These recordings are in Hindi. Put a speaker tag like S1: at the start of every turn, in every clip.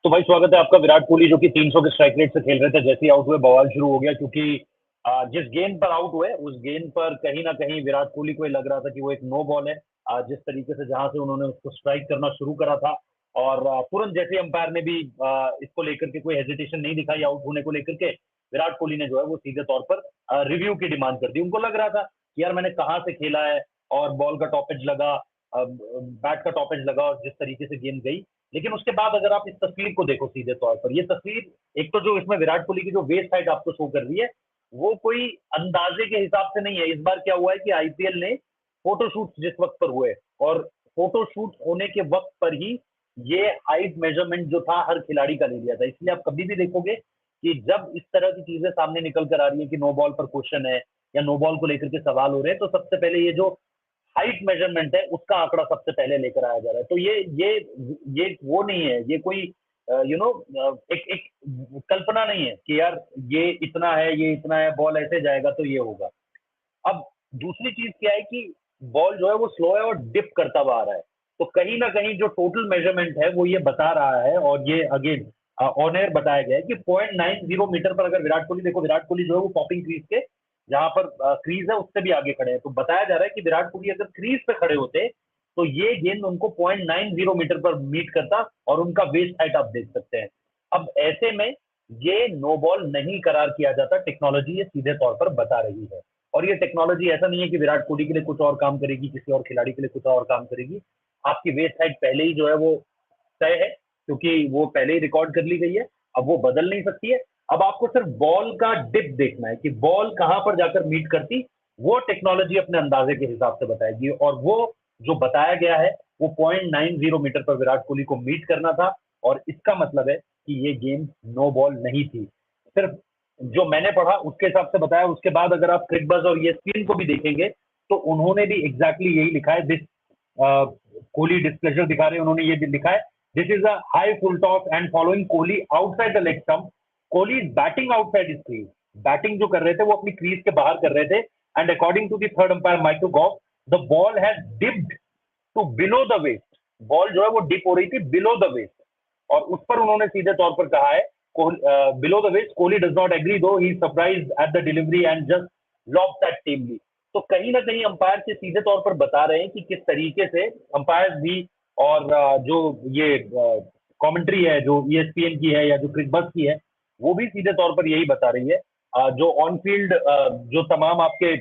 S1: तो भाई स्वागत है आपका। विराट कोहली जो कि 300 के स्ट्राइक रेट से खेल रहे थे, जैसे ही आउट हुए बवाल शुरू हो गया, क्योंकि जिस गेंद पर आउट हुए उस गेंद पर कहीं ना कहीं विराट कोहली को ये लग रहा था कि वो एक नो बॉल है। जिस तरीके से जहां से उन्होंने उसको स्ट्राइक करना शुरू करा था, और तुरंत जैसे अंपायर ने भी इसको लेकर के कोई हेजिटेशन नहीं दिखाई आउट होने को लेकर के, विराट कोहली ने जो है वो सीधे तौर पर रिव्यू की डिमांड कर दी। उनको लग रहा था कि यार मैंने कहाँ से खेला है, और बॉल का टॉपेज लगा, बैट का टॉपेज लगा, और जिस तरीके से गेंद गई। लेकिन उसके बाद अगर आप इस तस्वीर को देखो सीधे तौर पर, ये तस्वीर एक तो जो इसमें विराट कोहली की जो वेस्ट हाइट आपको शो कर रही है, वो कोई अंदाजे के हिसाब से नहीं है। इस बार क्या हुआ है कि आईपीएल ने फोटोशूट जिस वक्त पर हुए, और फोटोशूट होने के वक्त पर ही ये हाइट मेजरमेंट जो था हर खिलाड़ी का ले लिया था। इसलिए आप कभी भी देखोगे कि जब इस तरह की चीजें सामने निकल कर आ रही है कि नो बॉल पर क्वेश्चन है या नो बॉल को लेकर के सवाल हो रहे हैं, तो सबसे पहले ये जो हाइट मेजरमेंट है उसका आंकड़ा सबसे पहले लेकर आया जा रहा है। तो ये वो नहीं है, ये कोई एक एक कल्पना नहीं है कि यार ये इतना है, ये इतना है, बॉल ऐसे जाएगा तो ये होगा। अब दूसरी चीज क्या है कि बॉल जो है वो स्लो है और डिप करता हुआ आ रहा है। तो कहीं ना कहीं जो टोटल मेजरमेंट है वो ये बता रहा है, और ये अगेन ऑन एयर बताया गया है कि 0.90 मीटर पर अगर विराट कोहली, देखो विराट कोहली जो है वो पॉपिंग क्रीज के जहां पर क्रीज है उससे भी आगे खड़े हैं, तो बताया जा रहा है कि विराट कोहली अगर क्रीज पे खड़े होते तो ये गेंद उनको 0.90 मीटर पर मीट करता, और उनका वेस्ट हाइट आप देख सकते हैं। अब ऐसे में ये नो बॉल नहीं करार किया जाता, टेक्नोलॉजी ये सीधे तौर पर बता रही है। और ये टेक्नोलॉजी ऐसा नहीं है कि विराट कोहली के लिए कुछ और काम करेगी, किसी और खिलाड़ी के लिए कुछ और काम करेगी। आपकी वेस्ट हाइट पहले ही जो है वो तय है, क्योंकि वो पहले ही रिकॉर्ड कर ली गई है, अब वो बदल नहीं सकती है। अब आपको सिर्फ बॉल का डिप देखना है कि बॉल कहां पर जाकर मीट करती, वो टेक्नोलॉजी अपने अंदाजे के हिसाब से बताएगी, और वो जो बताया गया है वो 0.90 मीटर पर विराट कोहली को मीट करना था। और इसका मतलब है कि ये गेम नो बॉल नहीं थी। सिर्फ जो मैंने पढ़ा उसके हिसाब से बताया। उसके बाद अगर आप क्रिकबज और ESPN को भी देखेंगे तो उन्होंने भी एग्जैक्टली यही लिखा है। दिस कोहली डिस्प्लेजर दिखा रहे हैं, उन्होंने ये भी लिखा है, this is a high full toss and following Kohli outside the leg stump, Kohli is batting outside his crease. Batting जो कर रहे थे वो अपनी क्रीज के बाहर कर रहे थे, and according to the third umpire Michael Goff, the ball has dipped to below the waist. Ball जो है वो डिप हो रही थी बिलो द वेस्ट, और उस पर उन्होंने सीधे तौर पर कहा है below the waist, Kohli does not agree though he surprise at the delivery and just lob that tamely. तो कहीं ना कहीं अंपायर से सीधे तौर पर बता रहे हैं कि किस तरीके से अंपायर भी, और जो ये कमेंट्री है जो ESPN की है या जो क्रिकबज की है, वो भी सीधे तौर पर यही बता रही है। जो ऑन फील्ड जो तमाम आपके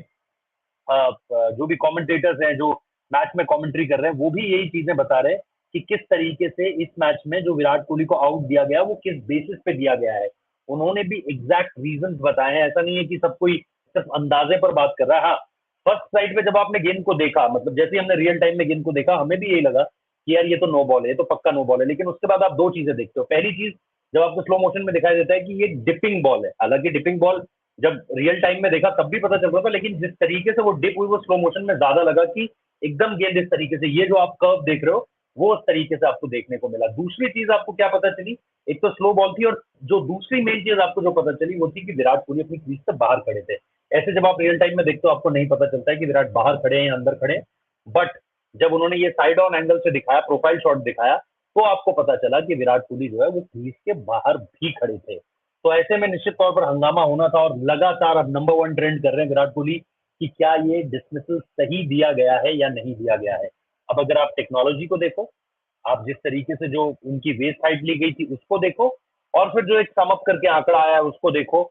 S1: जो भी कमेंटेटर्स हैं जो मैच में कमेंट्री कर रहे हैं, वो भी यही चीजें बता रहे हैं कि किस तरीके से इस मैच में जो विराट कोहली को आउट दिया गया वो किस बेसिस पे दिया गया है। उन्होंने भी एग्जैक्ट रीजन बताए हैं। ऐसा नहीं है कि सब कोई सिर्फ अंदाजे पर बात कर रहा है। हाँ, फर्स्ट साइड पे जब आपने गेंद को देखा, मतलब जैसे ही हमने रियल टाइम में गेंद को देखा, हमें भी यही लगा कि यार ये तो नो बॉल है, ये तो पक्का नो बॉल है। लेकिन उसके बाद आप दो चीजें देखते हो। पहली चीज, जब आपको स्लो मोशन में दिखाई देता है कि ये डिपिंग बॉल है, हालांकि डिपिंग बॉल जब रियल टाइम में देखा तब भी पता चल रहा था, लेकिन जिस तरीके से वो डिप हुई वो स्लो मोशन में ज्यादा लगा कि एकदम गेंद इस तरीके से, ये जो आप कर्व देख रहे हो वो उस तरीके से आपको देखने को मिला। दूसरी चीज आपको क्या पता चली, एक तो स्लो बॉल थी, और जो दूसरी मेन चीज आपको जो पता चली वो थी कि विराट कोहली अपनी क्रीज से बाहर खड़े थे। ऐसे जब आप रियल टाइम में देखते हो आपको नहीं पता चलता है कि विराट बाहर खड़े हैं या अंदर खड़े हैं, बट जब उन्होंने ये साइड ऑन एंगल से दिखाया, प्रोफाइल शॉट दिखाया, तो आपको पता चला कि विराट कोहली जो है वो क्रीज के बाहर भी खड़े थे। तो ऐसे में निश्चित तौर पर हंगामा होना था, और लगातार अब नंबर 1 ट्रेंड कर रहे हैं विराट कोहली कि क्या ये डिसमिसल सही दिया गया है या नहीं दिया गया है। अब अगर आप टेक्नोलॉजी को देखो, आप जिस तरीके से जो उनकी वेस्ट हाइट ली गई थी उसको देखो, और फिर जो एक सम अप करके आंकड़ा आया है उसको देखो,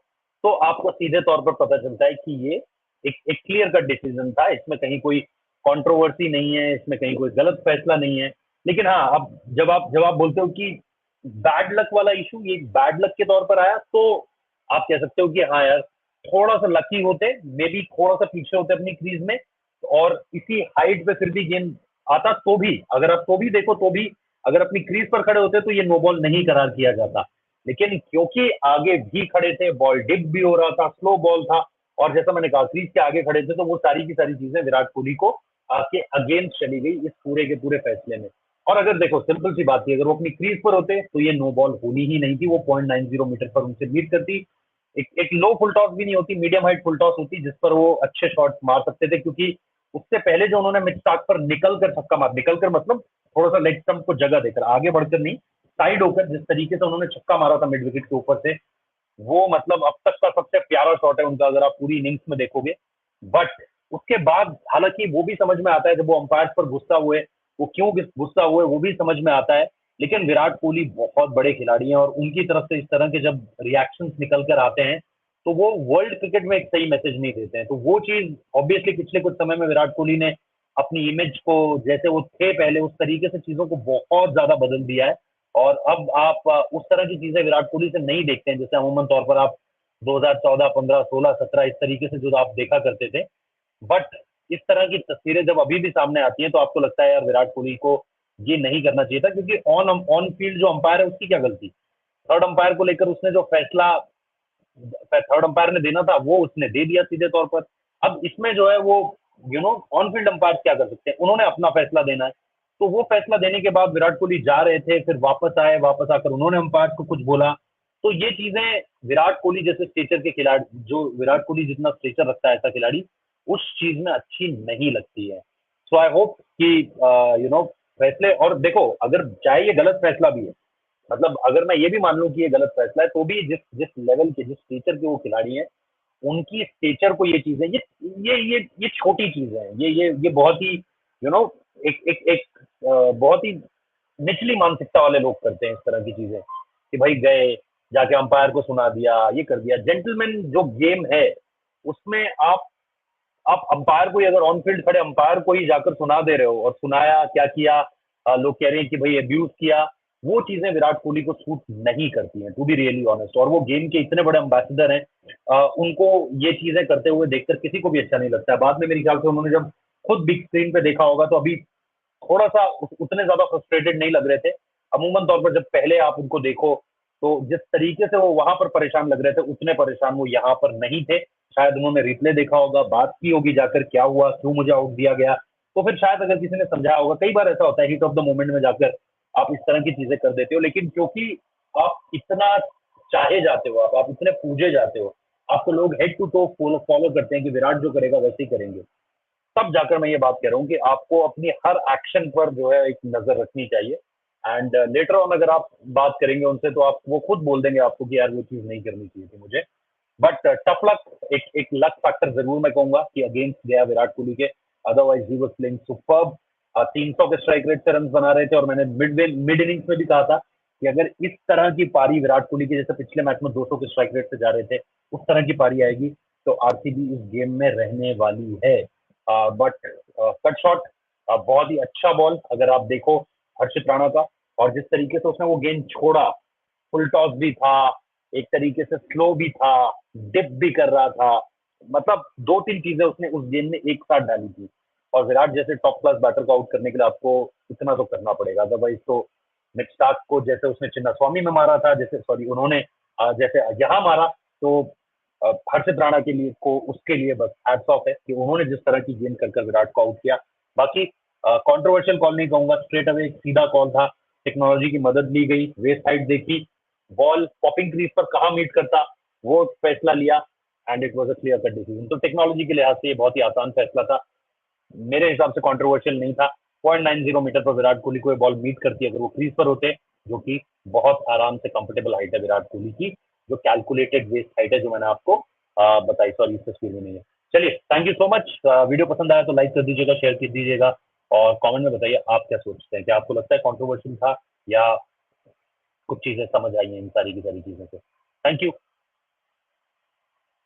S1: तो आपको सीधे तौर पर पता चलता है कि ये एक क्लियर कट डिसीजन था। इसमें कहीं कोई कंट्रोवर्सी नहीं है, इसमें कहीं कोई गलत फैसला नहीं है। लेकिन हाँ, अब जब आप बोलते हो कि बैड लक वाला इशू, ये बैड लक के तौर पर आया, तो आप कह सकते हो कि हाँ यार, थोड़ा सा लकी होते, मे बी थोड़ा सा पीछे होते अपनी क्रीज में, और इसी हाइट पे फिर भी गेंद आता, तो भी अगर आप तो भी देखो, तो भी अगर अपनी क्रीज पर खड़े होते तो ये नो बॉल नहीं करार किया जाता। लेकिन क्योंकि आगे भी खड़े थे, बॉल डिप भी हो रहा था, स्लो बॉल था, और जैसा मैंने कहा क्रीज के आगे खड़े थे, तो वो सारी की सारी चीजें विराट कोहली को आके अगेंस्ट चली गई इस पूरे के पूरे फैसले में। और अगर देखो सिंपल सी बात थी, अगर वो अपनी क्रीज पर होते तो ये नो बॉल होनी ही नहीं थी, वो 0.90 मीटर पर उनसे मीट करती। एक लो फुल टॉस भी नहीं होती, मीडियम हाइट फुल टॉस होती, जिस पर वो अच्छे शॉट्स मार सकते थे। क्योंकि उससे पहले जो उन्होंने मिड स्टार्ट पर निकल कर छक्का मार, निकल कर मतलब थोड़ा सा लेग स्टंप को जगह देकर, आगे बढ़कर नहीं, साइड होकर जिस तरीके से उन्होंने छक्का मारा था मिड विकेट के ऊपर से, वो मतलब अब तक का सबसे प्यारा शॉट है उनका, अगर आप पूरी इनिंग्स में देखोगे। बट उसके बाद हालांकि वो भी समझ में आता है जब वो अंपायर पर गुस्सा हुए, वो क्यों गुस्सा हुए वो भी समझ में आता है। लेकिन विराट कोहली बहुत बड़े खिलाड़ी हैं और उनकी तरफ से इस तरह के जब रिएक्शंस निकल कर आते हैं तो वो वर्ल्ड क्रिकेट में एक सही मैसेज नहीं देते हैं। तो वो चीज ऑब्वियसली पिछले कुछ समय में विराट कोहली ने अपनी इमेज को, जैसे वो थे पहले उस तरीके से चीजों को बहुत ज्यादा बदल दिया है। और अब आप उस तरह की चीजें विराट कोहली से नहीं देखते हैं जैसे अमूमन तौर पर आप 2014, 15, 16, 17 इस तरीके से जो आप देखा करते थे। बट इस तरह की तस्वीरें जब अभी भी सामने आती हैं तो आपको लगता है यार विराट कोहली को ये नहीं करना चाहिए था, क्योंकि ऑन ऑन फील्ड जो अंपायर है उसकी क्या गलती। थर्ड अंपायर को लेकर उसने जो फैसला थर्ड अंपायर ने देना था वो उसने दे दिया सीधे तौर पर। अब इसमें जो है वो ऑन फील्ड अंपायर क्या कर सकते हैं, उन्होंने अपना फैसला देना है। तो वो फैसला देने के बाद विराट कोहली जा रहे थे, फिर वापस आए, वापस आकर उन्होंने अंपायर को कुछ बोला। तो ये चीजें विराट कोहली जैसे स्टेचर के खिलाड़ी, जो विराट कोहली जितना स्टेचर रखता है ऐसा खिलाड़ी, उस चीज में अच्छी नहीं लगती है। सो आई होप कि फैसले, और देखो अगर चाहे ये गलत फैसला भी है, मतलब अगर मैं ये भी मान लूं कि ये गलत फैसला है, तो भी जिस जिस लेवल के, जिस स्टेचर के वो खिलाड़ी हैं, उनकी स्टेचर को ये चीजें, ये छोटी चीजें हैं। ये बहुत ही एक एक एक बहुत ही निचली मानसिकता वाले लोग करते हैं इस तरह की चीजें, कि भाई गए, जाके अंपायर को सुना दिया, ये कर दिया। जेंटलमैन जो गेम है उसमें आप अंपायर को ही, अगर ऑन फील्ड खड़े अंपायर को ही जाकर सुना दे रहे हो, और सुनाया क्या किया, लोग कह रहे हैं कि भाई अब्यूज किया, वो चीजें विराट कोहली को सूट नहीं करती हैं, टू बी रियली ऑनेस्ट। और वो गेम के इतने बड़े एम्बेसडर हैं, उनको ये चीजें करते हुए देखकर किसी को भी अच्छा नहीं लगता है। बाद में मेरे ख्याल से उन्होंने जब खुद बिग स्क्रीन पे देखा होगा तो अभी थोड़ा सा उतने ज्यादा फ्रस्ट्रेटेड नहीं लग रहे थे। अमूमन तौर पर जब पहले आप उनको देखो तो जिस तरीके से वो वहां पर परेशान लग रहे थे, उतने परेशान वो यहाँ पर नहीं थे। शायद उन्होंने रिप्ले देखा होगा, बात की होगी जाकर, क्या हुआ, क्यों मुझे आउट दिया गया, तो फिर शायद अगर किसी ने समझाया होगा। कई बार ऐसा होता है हिट ऑफ द मोमेंट में जाकर आप इस तरह की चीजें कर देते हो, लेकिन क्योंकि आप इतना चाहे जाते हो, आप इतने पूजे जाते हो, आपको लोग हेड टू टो फॉलो करते हैं कि विराट जो करेगा वैसे ही करेंगे, तब जाकर मैं ये बात कह रहा हूँ कि आपको अपनी हर एक्शन पर जो है एक नजर रखनी चाहिए। एंड लेटर ऑन अगर आप बात करेंगे उनसे तो आप, वो खुद बोल देंगे आपको कि यार वो चीज नहीं करनी चाहिए थी मुझे। बट टफ लक, एक एक लक फैक्टर जरूर मैं कहूंगा कि अगेंस्ट गया विराट कोहली के। Otherwise he was playing superb. 300 के स्ट्राइक रेट से रन बना रहे थे, और मैंने मिड इनिंग्स में भी कहा था कि अगर इस तरह की पारी विराट कोहली की, जैसे पिछले मैच में 200 के स्ट्राइक रेट से जा रहे थे, उस तरह की पारी आएगी तो आरसीबी इस गेम में रहने वाली है। बट कट शॉट, बहुत ही अच्छा बॉल अगर आप देखो हर्षित राणा का, और जिस तरीके से उसने वो गेंद छोड़ा, फुल टॉस भी था, एक तरीके से स्लो भी था, डिप भी कर रहा था, मतलब दो तीन चीजें उसने उस गेंद में एक साथ डाली थी। और विराट जैसे टॉप क्लास बैटर को आउट करने के लिए आपको इतना तो करना पड़ेगा, अदरवाइज तो मिच स्टार्क को जैसे उसने चिन्ना स्वामी में मारा था, जैसे सॉरी उन्होंने जैसे यहाँ मारा, तो हर्षित राणा के लिए को उसके लिए बस हैट्स ऑफ है कि उन्होंने जिस तरह की गेंद कर विराट को आउट किया। बाकी कंट्रोवर्शियल कॉल नहीं कहूंगा, स्ट्रेट अवे एक सीधा कॉल था, टेक्नोलॉजी की मदद ली गई, वे साइड देखी, बॉल पॉपिंग क्रीज पर कहाँ मीट करता, वो फैसला लिया, and it was a clear cut decision. तो टेक्नोलॉजी के लिहाज से ये बहुत ही आसान फैसला था, मेरे हिसाब से कंट्रोवर्शियल नहीं था। 0.90 मीटर पर विराट कोहली को बॉल मीट करती अगर वो क्रीज पर होते, जो कि बहुत आराम से कंफर्टेबल हाइट है विराट कोहली की, जो कैलकुलेटेड वेस्ट हाइट है, जो मैंने आपको बताई, सॉरी इस तस्वीर में नहीं है। चलिए, thank you so much. Video पसंद आया तो लाइक कर दीजिएगा, शेयर कर दीजिएगा, और कमेंट में बताइए आप क्या सोचते हैं, क्या आपको लगता है कंट्रोवर्शियल था, या कुछ चीजें समझ आई हैं इन सारी की सारी चीजों से। Thank you.